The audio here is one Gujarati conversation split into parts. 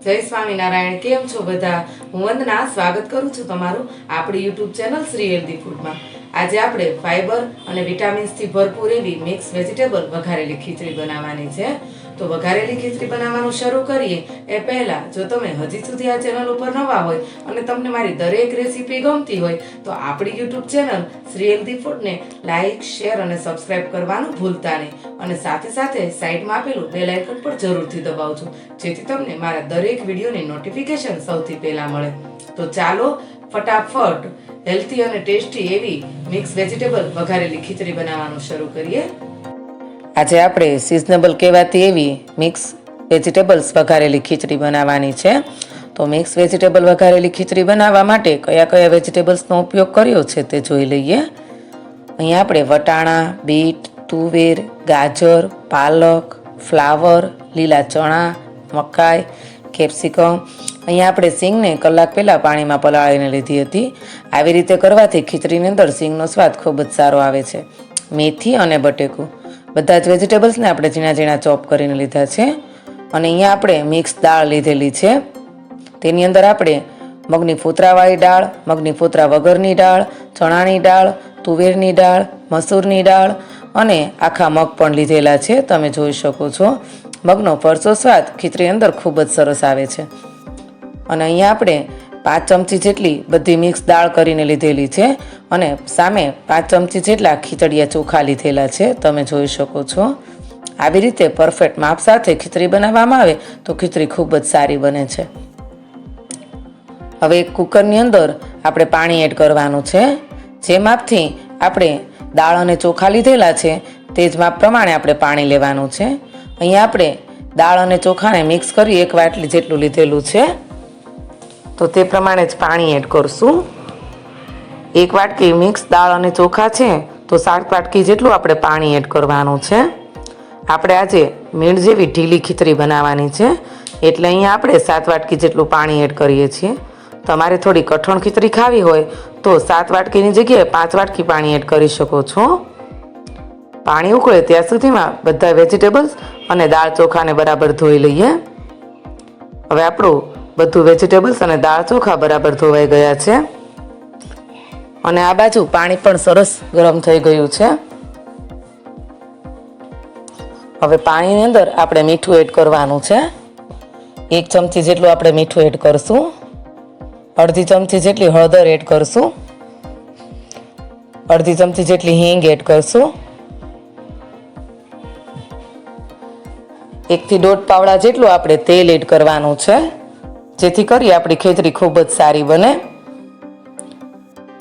જય સ્વામિનારાયણ. કેમ છો બધા? હું વંદના સ્વાગત કરું છું તમારું આપણી યુટ્યુબ ચેનલ શ્રી હેલ્ધી ફૂડમાં. આજે આપણે ફાઈબર અને વિટામિન્સથી ભરપૂર એવી મિક્સ વેજીટેબલ વઘારેલી ખીચડી બનાવવાની છે. તો વઘારેલી ખીચડી બનાવવાનું શરૂ કરીએ એ પહેલાં જો તમે હજી સુધી આ ચેનલ ઉપર નવા હોય અને તમને મારી દરેક રેસીપી ગમતી હોય તો આપણી યુટ્યુબ ચેનલ શ્રી હેલ્ધી ફૂડને લાઇક, શેર અને સબસ્ક્રાઈબ કરવાનું ભૂલતા નહીં. અને સાથે સાથે સાઈડમાં આપેલું બેલ આઇકન પણ જરૂરથી દબાવજો, જેથી તમને મારા દરેક વિડીયોની નોટિફિકેશન સૌથી પહેલાં મળે. તો ચાલો ફટાફટ હેલ્ધી અને ટેસ્ટી એવી મિક્સ વેજીટેબલ વઘારેલી ખીચડી બનાવવાનું શરૂ કરીએ. આજે આપણે સિઝનેબલ કહેવાતી એવી મિક્સ વેજીટેબલ્સ વઘારેલી ખીચડી બનાવવાની છે. તો મિક્સ વેજીટેબલ વઘારેલી ખીચડી બનાવવા માટે કયા કયા વેજીટેબલ્સનો ઉપયોગ કર્યો છે તે જોઈ લઈએ. અહીંયા આપણે વટાણા, બીટ, તુવેર, ગાજર, પાલક, ફ્લાવર, લીલા ચણા, મકાઈ, કેપ્સિકમ. અહીંયા આપણે સિંગને કલાક પહેલાં પાણીમાં પલાળીને લીધી હતી. આવી રીતે કરવાથી ખીચડીની અંદર સિંગનો સ્વાદ ખૂબ જ સારો આવે છે. મેથી અને બટેકું બધા જ વેજીટેબલ્સને આપણે ઝીણા ઝીણા ચોપ કરીને લીધા છે. અને અહીંયા આપણે મિક્સ દાળ લીધેલી છે. તેની અંદર આપણે મગની ફોતરાવાળી દાળ, મગની ફોતરા વગરની દાળ, ચણાની દાળ, તુવેરની દાળ, મસૂરની દાળ અને આખા મગ પણ લીધેલા છે. તમે જોઈ શકો છો મગનો ફરસો સ્વાદ ખીચડી અંદર ખૂબ જ સરસ આવે છે. અને અહીંયા આપણે 5 ચમચી જેટલી બધી મિક્સ દાળ કરીને લીધેલી છે અને સામે 5 ચમચી જેટલા ખીચડિયા ચોખા લીધેલા છે. તમે જોઈ શકો છો આવી રીતે પરફેક્ટ માપ સાથે ખીચડી બનાવવામાં આવે તો ખીચડી ખૂબ જ સારી બને છે. હવે એક કુકરની અંદર આપણે પાણી એડ કરવાનું છે. જે માપથી આપણે દાળ અને ચોખા લીધેલા છે તે જ માપ પ્રમાણે આપણે પાણી લેવાનું છે. અહીંયા આપણે દાળ અને ચોખાને મિક્સ કરી 1 વાટલી જેટલું લીધેલું છે, તો તે પ્રમાણે જ પાણી એડ કરશું. 1 વાટકી મિક્સ દાળ અને ચોખા છે તો 7 વાટકી જેટલું આપણે પાણી એડ કરવાનું છે. આપણે આજે મીણ જેવી ઢીલી ખીચડી બનાવવાની છે એટલે અહીંયા આપણે 7 વાટકી જેટલું પાણી એડ કરીએ છીએ. તમારે થોડી કઠણ ખીચડી ખાવી હોય તો 7 વાટકીની જગ્યાએ 5 વાટકી પાણી એડ કરી શકો છો. પાણી ઉકળે ત્યાં સુધીમાં બધા વેજીટેબલ્સ અને દાળ ચોખાને બરાબર ધોઈ લઈએ. હવે આપણું બધું વેજીટેબલ્સ અને દાળ ચોખા બરાબર ધોવાઈ ગયા છે અને આ બાજુ પાણી પણ સરસ ગરમ થઈ ગયું છે. હવે પાણીની અંદર આપણે મીઠું એડ કરવાનું છે. 1 ચમચી જેટલું આપણે મીઠું એડ કરશું. અડધી ચમચી જેટલી હળદર એડ કરશું. અડધી ચમચી જેટલી હિંગ એડ કરશું. 1 થી 1.5 પાવડા જેટલું આપણે તેલ એડ કરવાનું છે, જેથી કરી આપણી ખીચડી ખૂબ જ સારી બને.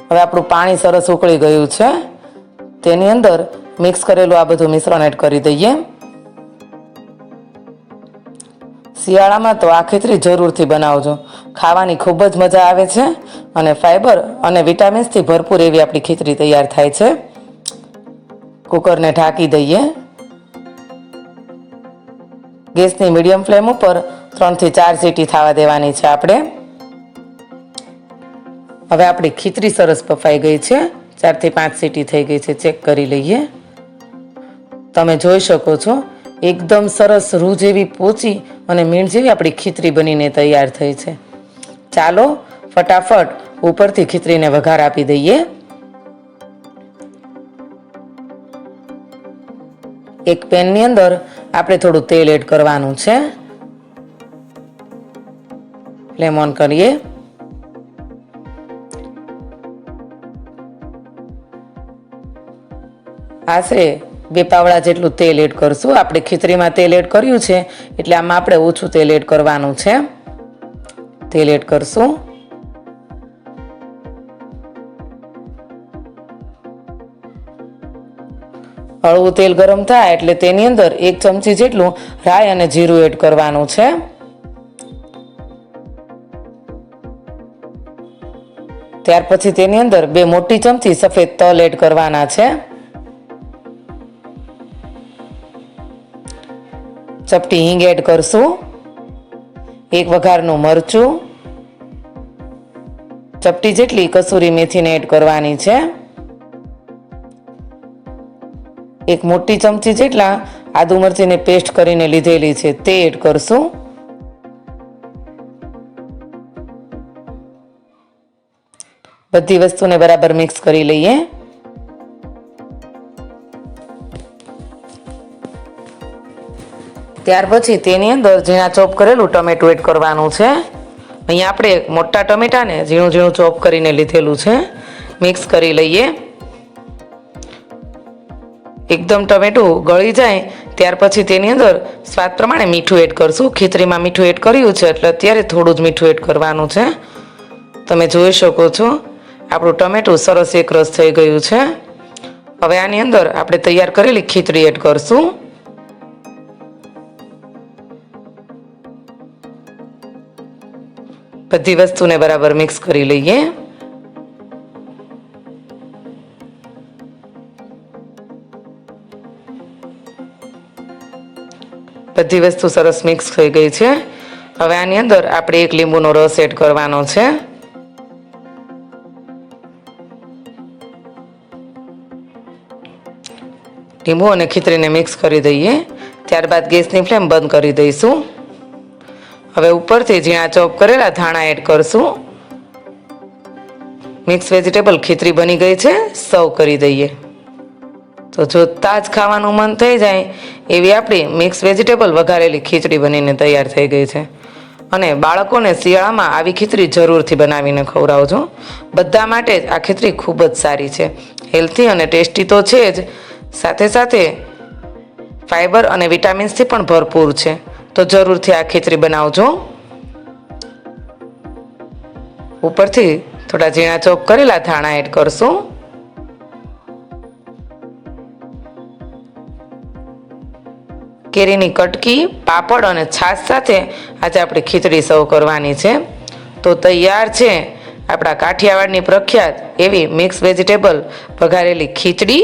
હવે આપણું પાણી સરસ ઉકળી ગયું છે. તેની અંદર મિક્સ કરેલું આ બધું મિશ્રણ એડ કરી દઈએ. શિયાળામાં તો આ ખીચડી જરૂરથી બનાવજો, ખાવાની ખૂબ જ મજા આવે છે અને ફાઈબર અને વિટામિન્સથી ભરપૂર એવી આપણી ખીચડી તૈયાર થાય છે. કુકરને ઢાંકી દઈએ. ગેસની મીડિયમ ફ્લેમ ઉપર 3 થી 4 સીટી થવા દેવાની છે આપણે. હવે આપણી ખીચડી સરસ બફાઈ ગઈ છે. 4 થી 5 સીટી થઈ ગઈ છે. ચેક કરી લઈએ. તમે જોઈ શકો છો એકદમ સરસ રૂ જેવી પોચી અને મીણ જેવી આપણી ખીચડી બનીને તૈયાર થઈ છે. ચાલો ફટાફટ ઉપરથી ખીચડીને વઘાર આપી દઈએ. એક પેનની અંદર આપણે થોડું તેલ એડ કરવાનું છે. ફ્લેમ ઓન કરીએ. આશરે 2 પાવડા જેટલું તેલ એડ કરશું. આપણે ખીચડીમાં તેલ એડ કર્યું છે એટલે આમાં આપણે ઓછું તેલ એડ કરવાનું છે. તેલ એડ કરશું. હળવું તેલ ગરમ થાય એટલે તેની અંદર 1 ચમચી જેટલું રાઈ અને જીરું એડ કરવાનું છે. ત્યાર પછી તેની અંદર 2 મોટી ચમચી સફેદ તલ એડ કરવાના છે. ચપટી હિંગ એડ કરશું. 1 વઘારનું મરચું, ચપટી જેટલી કસૂરી મેથીને એડ કરવાની છે. 1 મોટી ચમચી જેટલા આદુ મરચીને પેસ્ટ કરીને લીધેલી છે તે એડ કરશું. બધી વસ્તુને બરાબર મિક્સ કરી લઈએ. ત્યાર પછી તેની અંદર ઝીણા ચોપ કરેલું ટમેટું એડ કરવાનું છે. અહીંયા આપણે મોટા ટમેટાને ઝીણું ઝીણું ચોપ કરીને લીધેલું છે. મિક્સ કરી લઈએ. એકદમ ટમેટું ગળી જાય ત્યાર પછી તેની અંદર સ્વાદ પ્રમાણે મીઠું એડ કરશું. ખીચડીમાં મીઠું એડ કર્યું છે એટલે અત્યારે થોડું જ મીઠું એડ કરવાનું છે. તમે જોઈ શકો છો આપણું ટમેટું સરસ એકરસ થઈ ગયું છે. હવે આની અંદર આપણે તૈયાર કરેલી ખીચડી એડ કરશું. બધી વસ્તુને બરાબર મિક્સ કરી લઈએ. બધી વસ્તુ સરસ મિક્સ થઈ ગઈ છે. હવે આની અંદર આપણે એક લીંબુનો રસ એડ કરવાનો છે. લીંબુ અને ખીચડીને મિક્સ કરી દઈએ. ત્યારબાદ ગેસની ફ્લેમ બંધ કરી દઈશું. હવે ઉપરથી ઝીણા ચોપ કરેલા ધાણા એડ કરશું. મિક્સ વેજીટેબલ ખીચડી બની ગઈ છે. સર્વ કરી દઈએ. તો જોતાં જ ખાવાનું મન થઈ જાય એવી આપણી મિક્સ વેજીટેબલ વઘારેલી ખીચડી બનીને તૈયાર થઈ ગઈ છે. અને બાળકોને શિયાળામાં આવી ખીચડી જરૂરથી બનાવીને ખવડાવજો. બધા માટે જ આ ખીચડી ખૂબ જ સારી છે. હેલ્ધી અને ટેસ્ટી તો છે જ, સાથે સાથે ફાઈબર અને વિટામિન્સથી પણ ભરપૂર છે. તો જરૂરથી આ ખીચડી બનાવજો. ઉપરથી થોડા ઝીણા ચોપ કરેલા ધાણા એડ કરશું. કેરીની કટકી, પાપડ અને છાશ સાથે આજે આપણે ખીચડી સર્વ કરવાની છે. તો તૈયાર છે આપણા કાઠિયાવાડની પ્રખ્યાત એવી મિક્સ વેજીટેબલ વઘારેલી ખીચડી.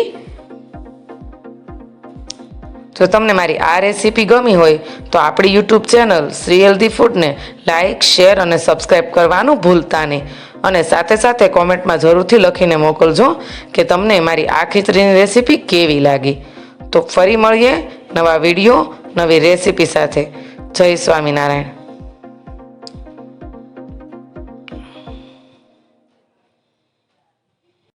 જો તમને મારી આ રેસીપી ગમી હોય તો આપણી યુટ્યુબ ચેનલ શ્રી હેલ્ધી ફૂડને લાઇક, શેર અને સબસ્ક્રાઈબ કરવાનું ભૂલતા નહીં. અને સાથે સાથે કોમેન્ટમાં જરૂરથી લખીને મોકલજો કે તમને મારી આ ખીચડીની રેસીપી કેવી લાગી. તો ફરી મળીએ નવા વિડીયો, નવી રેસીપી સાથે. જય સ્વામિનારાયણ.